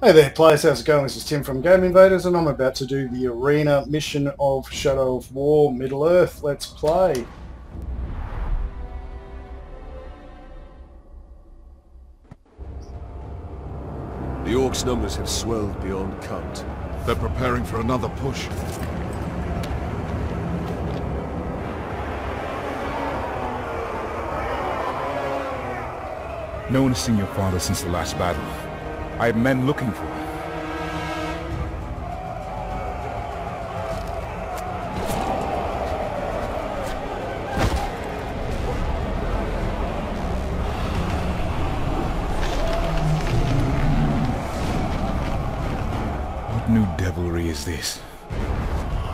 Hey there players, how's it going? This is Tim from Game Invaders and I'm about to do the arena mission of Shadow of War Middle-earth. Let's play. The Orcs' numbers have swelled beyond count. They're preparing for another push. No one has seen your father since the last battle. I have men looking for him. What new devilry is this?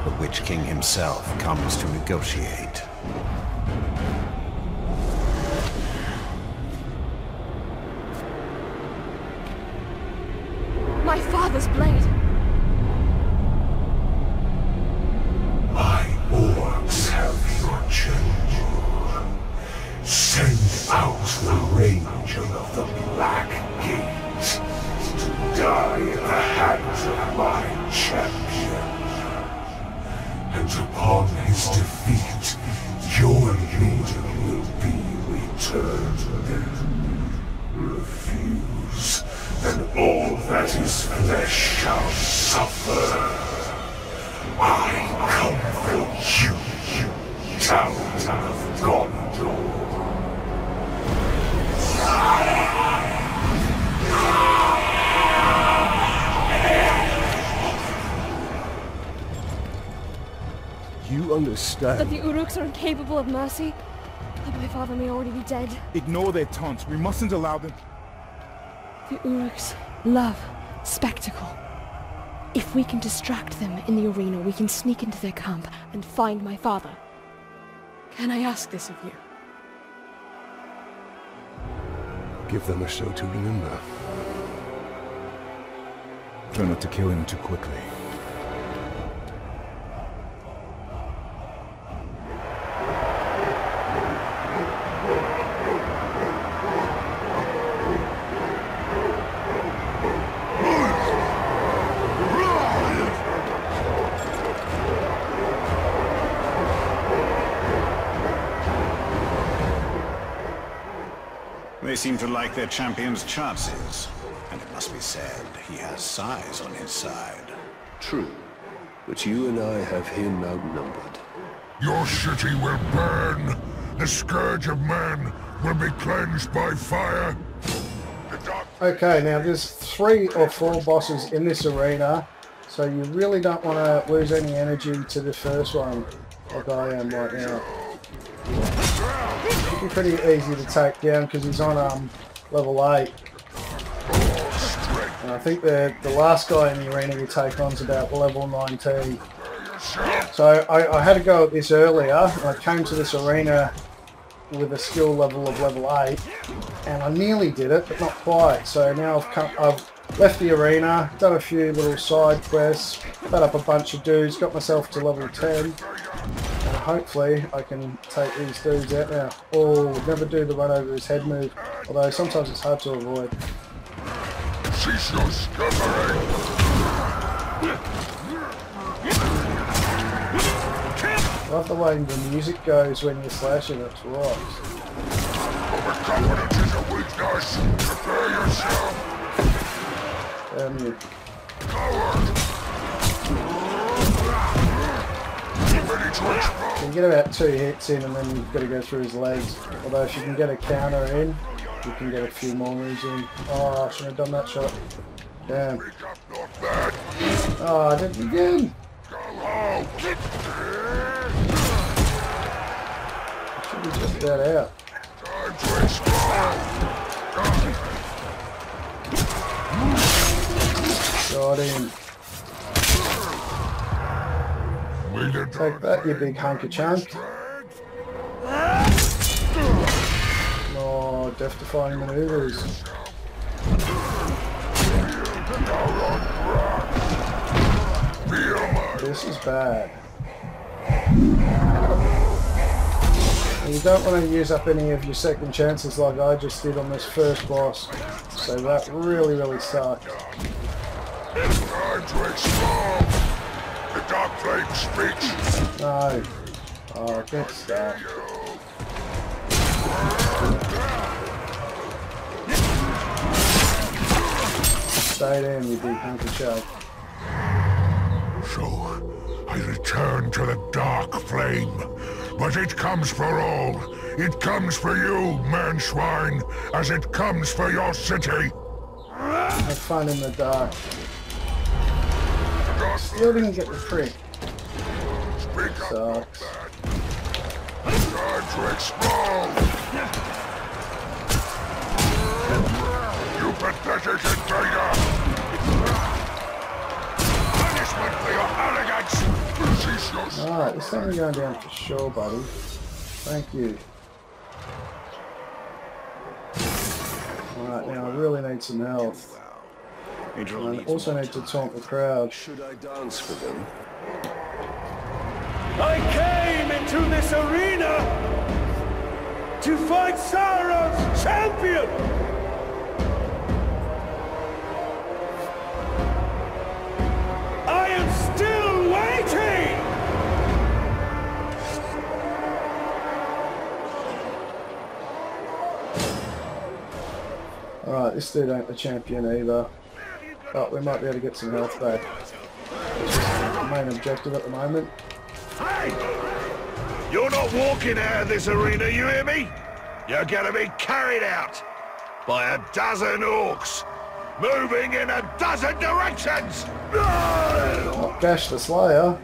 The Witch King himself comes to negotiate. My father's blade! My orcs have your children. Send out the Ranger of the Black Gate to die at the hands of my champion. And upon his defeat, your leader will be returned. Refuse, and all that is flesh shall suffer. I come for you, Town of Gondor. You understand? That the Uruks are incapable of mercy? That my father may already be dead? Ignore their taunts. We mustn't allow them. The Uruks love spectacle. If we can distract them in the arena, we can sneak into their camp and find my father. Can I ask this of you? Give them a show to remember. Try not to kill him too quickly. They seem to like their champion's chances. And it must be said, he has size on his side. True. But you and I have him outnumbered. Your city will burn. The scourge of man will be cleansed by fire. Okay, now there's 3 or 4 bosses in this arena, so you really don't want to lose any energy to the first one, like I am right now. Should be pretty easy to take down because he's on level 8. And I think the last guy in the arena you take on is about level 19. So I had to go at this earlier. I came to this arena with a skill level of level 8 and I nearly did it, but not quite. So now I've left the arena, done a few little side quests, fed up a bunch of dudes, got myself to level 10, and hopefully I can take these dudes out now. Oh, never do the run over his head move, although sometimes it's hard to avoid. Cease your scattering! Love the way the music goes when you're slashing, it's right. Overconfidence is a weakness! Prepare yourself! Damn you. Ready to explode! You can get about 2 hits in and then you've got to go through his legs. Although if you can get a counter in, you can get a few more moves in. Oh, I shouldn't have done that shot. Damn. Oh, I did it again! I should have just that out. Got him. Take that, you big hunk of chunk. Oh, death-defying maneuvers. This is bad. And you don't want to use up any of your second chances like I just did on this first boss. So that really sucked. It's time to explode! The dark flame speaks! No. Oh, get stuck. Stay there, you big hunk of chug. So, I return to the dark flame. But it comes for all. It comes for you, man swine, as it comes for your city. Have fun in the dark. Still didn't get the trick. Speak up, Sucks. it's time to explode! You pathetic invader! Punishment for your arrogance! Cease your Alright, there's something going down for sure, buddy. Thank you. Alright, now I really need some health. And I also need to taunt the crowd. Should I dance for them? I came into this arena to fight Sauron's champion! I am still waiting! Alright, this dude ain't the champion either. But we might be able to get some health back. Which is the main objective at the moment. Hey! You're not walking out of this arena, you hear me? You're gonna be carried out by a dozen orcs, moving in a dozen directions! Not Gash the Slayer.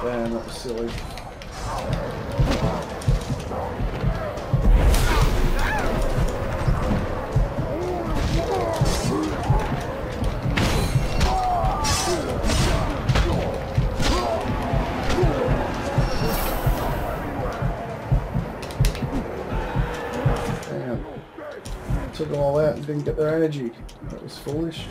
Damn, that was silly. Damn. Took them all out and didn't get their energy. That was foolish.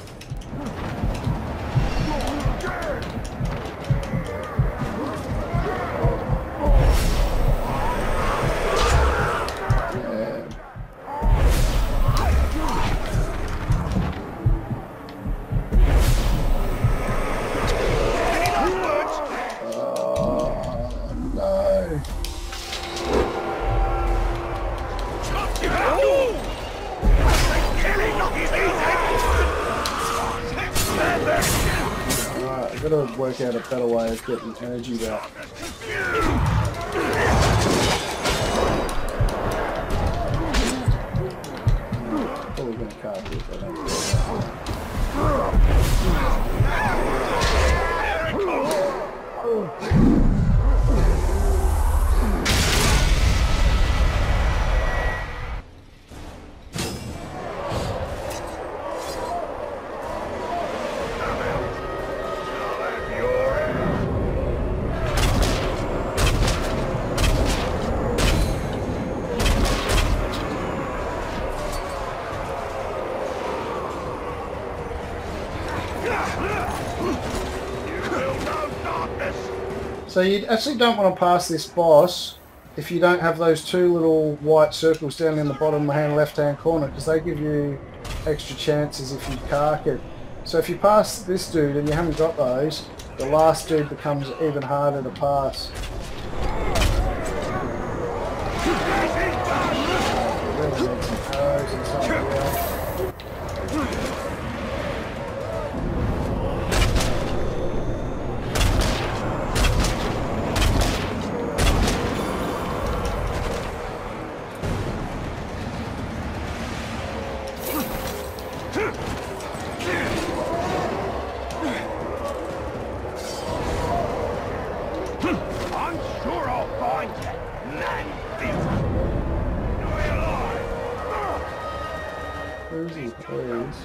I've got to work out a better way of getting energy back. Probably going to carve it if I don't do that. So you actually don't want to pass this boss if you don't have those two little white circles down in the bottom left-hand corner, because they give you extra chances if you cark it. So if you pass this dude and you haven't got those, the last dude becomes even harder to pass. You really need some arrows and something else. Please.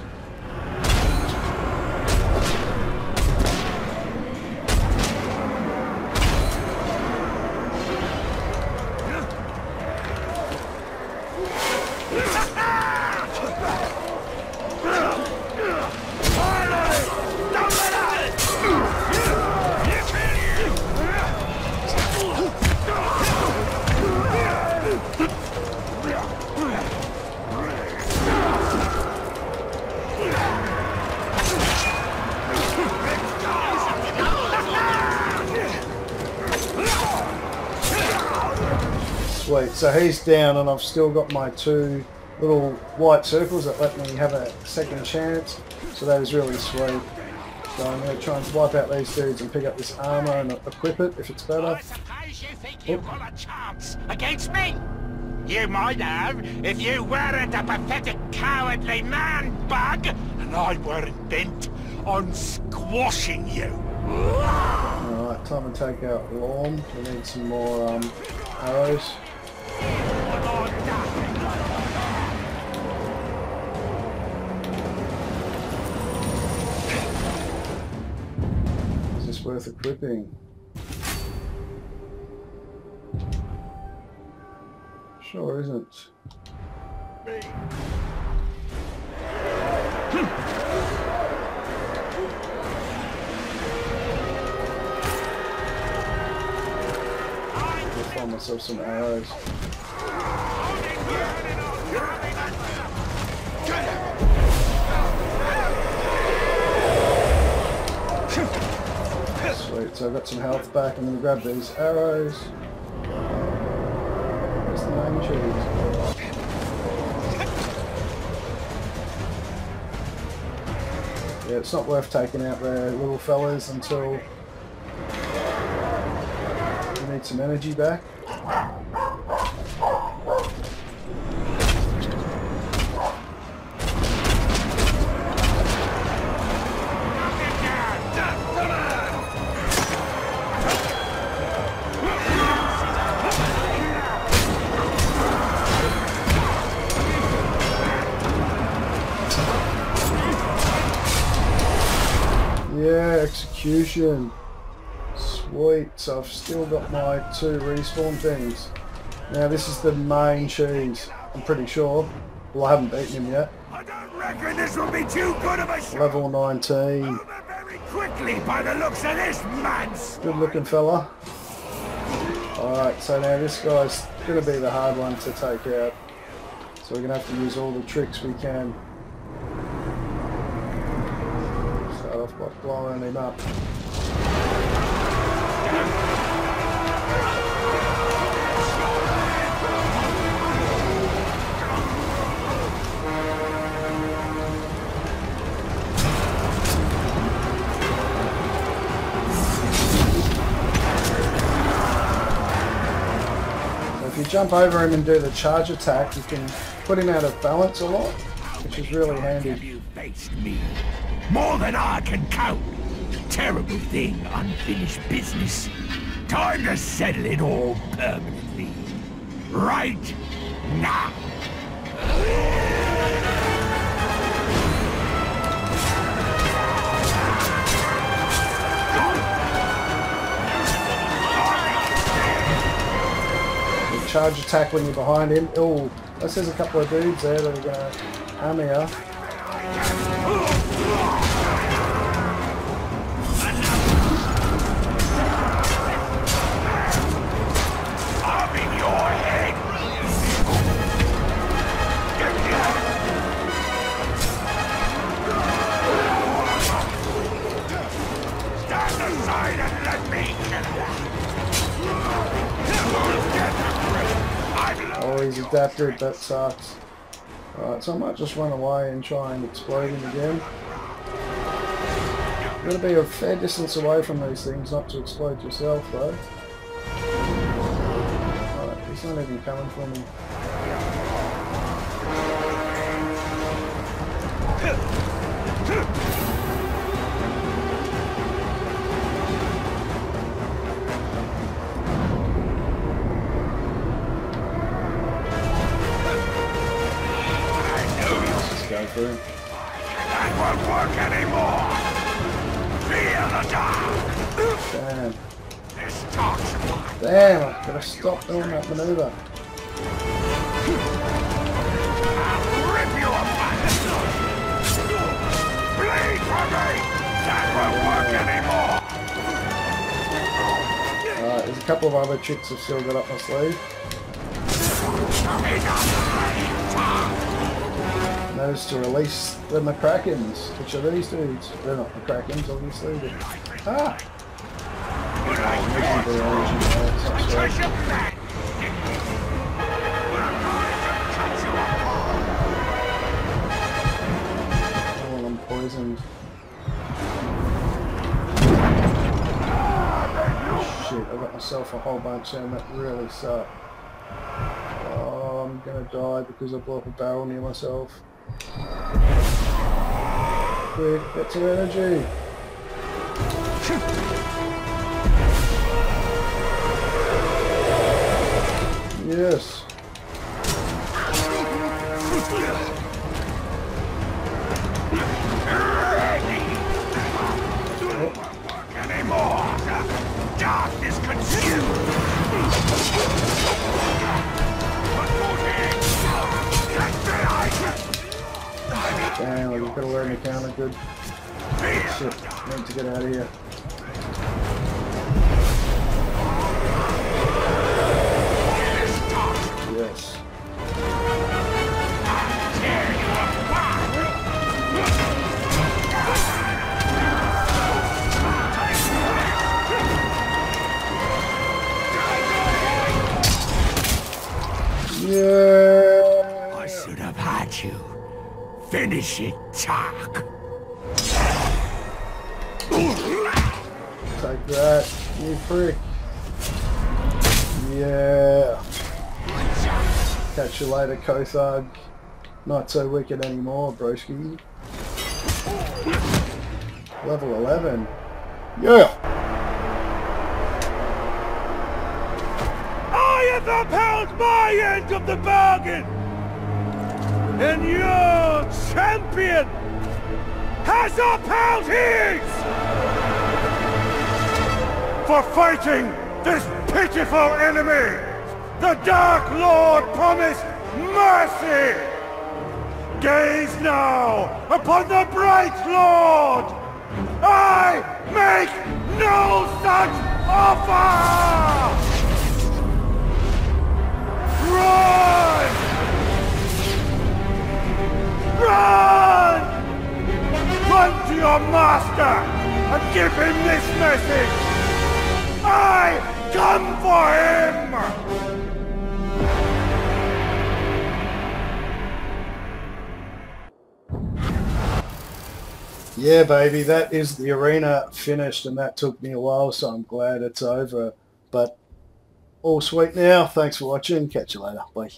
So he's down, and I've still got my 2 little white circles that let me have a second chance. So that is really sweet. So I'm going to try and wipe out these dudes and pick up this armor and equip it if it's better. I suppose you think you've got a chance against me? You might have if you weren't a pathetic, cowardly man-bug, and I weren't bent on squashing you. Alright, time to take out Lorm. We need some more arrows. Is this worth equipping? Sure isn't. I'll find myself some arrows. Sweet, so I've got some health back. I'm going to grab these arrows. Where's the main cheese? Yeah, it's not worth taking out the little fellas until we need some energy back. Yeah, execution. Sweet, so I've still got my 2 respawn things. Now this is the main cheese, I'm pretty sure. Well, I haven't beaten him yet. I don't reckon this will be too good of a shot. Level 19. Over very quickly by the looks of this man's. Good looking fella. Alright, so now this guy's going to be the hard one to take out. So we're going to have to use all the tricks we can. Start off by blowing him up. If you jump over him and do the charge attack, you can put him out of balance a lot, which is really handy. You faced me more than I can count. Terrible thing, unfinished business. Time to settle it all permanently. Right now. Charge attack when you're behind him. Oh, unless there's a couple of dudes there that are going to hammer you. I'm in your head. Stand aside and let me kill you. Oh, he's adapted, that sucks. Alright, so I might just run away and try and explode him again. You've got to be a fair distance away from these things not to explode yourself though. Alright, he's not even coming for me. Through. That won't work anymore. Feel the dark. Damn. This talks about. Damn, I gotta stop doing that maneuver. I'll rip you apart. Bleed for me. That won't work anymore. Alright, there's a couple of other tricks I've still got up my sleeve. Notice to release the McCrackens, which are these dudes. They're not McCrackens, obviously, but... Ah! poisoned. Shit, I got myself a whole bunch and that really sucked. Oh, I'm gonna die because I blew up a barrel near myself. Quick, get some energy. Yes. Anymore. Darkness consumed. Damn, I just gotta learn the counter good. Shit, need to get out of here. Yes. Yeah. I should have had you. Finish it, Tark. Take that, you prick. Yeah. Catch you later, Kothag. Not so wicked anymore, broski. Level 11. Yeah. I have upheld my end of the bargain! And your champion has upheld his! For fighting this pitiful enemy, the Dark Lord promised mercy! Gaze now upon the Bright Lord! I make no such offer! Run! Run! Run to your master and give him this message! I come for him! Yeah, baby, that is the arena finished, and that took me a while, so I'm glad it's over. But all sweet now. Thanks for watching. Catch you later. Bye.